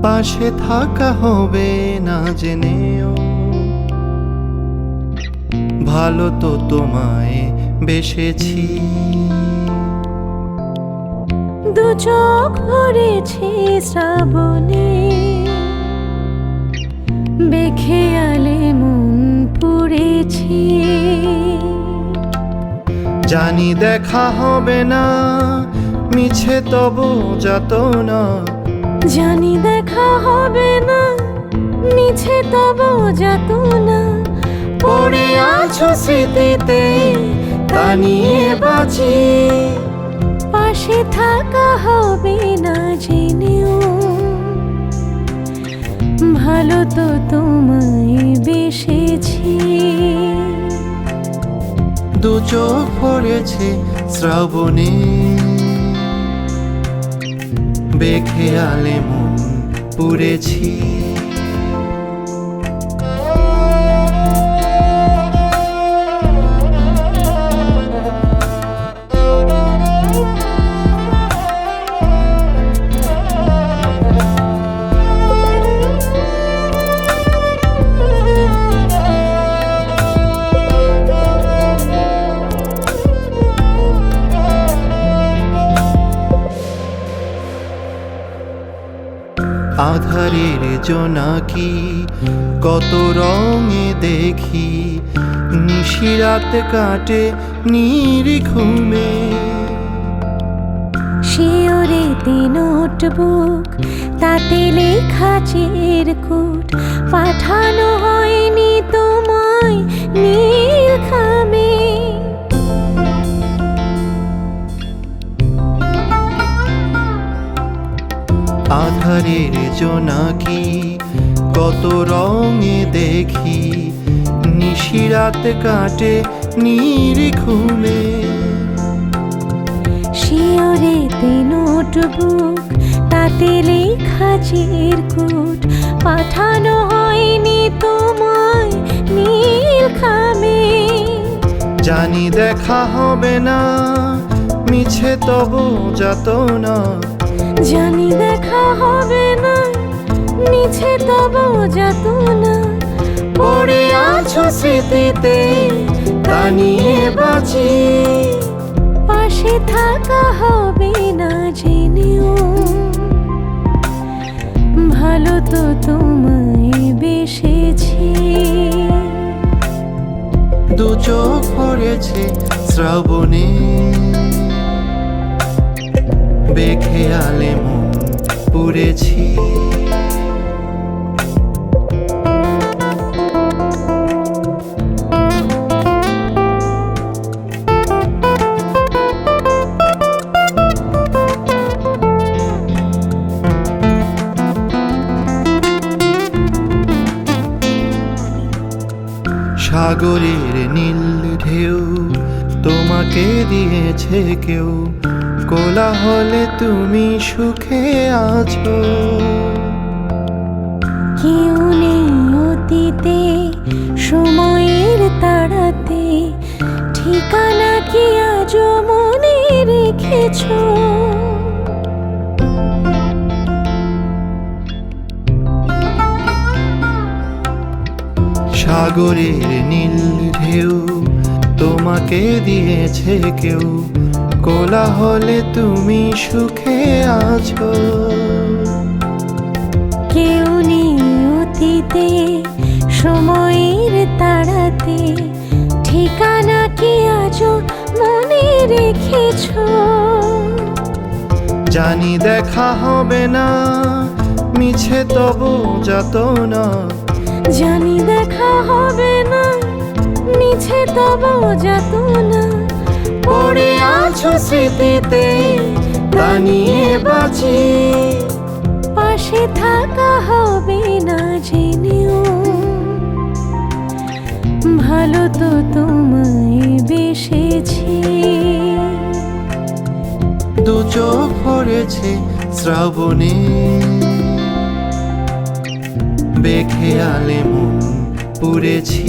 পাশে থাকা হবে না জেনেও, ভালো তো তোমায় বেসেছি। দু চোখ ভরেছে শ্রাবণে, বেখেয়ালে মন পুড়েছি। জানি দেখা হবে না, মিছে তবু যাতনা। জানি দেখা হবে না, মিছে তবু যাতনা। পড়ে আছো স্মৃতিতে, তা নিয়ে বাঁচি। পাশে থাকা হবে না জেনেও, ভালো তো তোমায় বেসেছি। দু চোখ ভরেছে শ্রাবণে, বেখেয়ালে মন পুড়েছি। আধারের জোনাকি কত রঙে দেখি, নিশিরাত কাটে নির্ঘুমে। শিওরেতে নোটবুক, তাতে লেখা চিরকুট, পাঠানো হয়নি তোমায় নীলখামে। আধারের জোনাকি কত রঙে দেখি, নিশিরাত কাটে নির্ঘুমে। শিওরেতে নোটবুক, তাতে লেখা চিরকুট, পাঠানো হয়নি তোমায় নীলখামে। জানি দেখা হবে না, মিছে তবু যাতনা। জানি দেখা হবে না, মিছে তবু যাতনা। পড়ে আছো স্মৃতিতে, তা নিয়ে বাঁচি। পাশে থাকা হবে না জেনেও, ভালো তো তোমায় বেসেছি। দু চোখ ভরেছে শ্রাবণে, বেখেয়ালে মন পুড়েছি। সাগরের নীল ঢেউ তোমাকে দিয়েছে কেউ, কোলাহলে তুমি সুখে আছো। কেউ নেই অতীতে সময়ের তাড়াতে, ঠিকানা কি আজও মনে রেখেছো? সাগরের নীল ঢেউ তোমাকে দিয়েছে কেউ, কোলাহলে তুমি সুখে আছো। কেউ নেই অতীতে সময়ের তাড়াতে, ঠিকানা কি আজও মনে রেখেছো? জানি দেখা হবে না, মিছে তবু যাতনা। জানি দেখা হবে না, মিছে তবু যাতনা। পড়ে আছো স্মৃতিতে, তা নিয়ে বাঁচি। পাশে থাকা হবে না জেনেও, ভালো তো তোমায় বেসেছি। দু চোখ ভরেছে শ্রাবণে, বেখেয়ালে মন পুড়েছি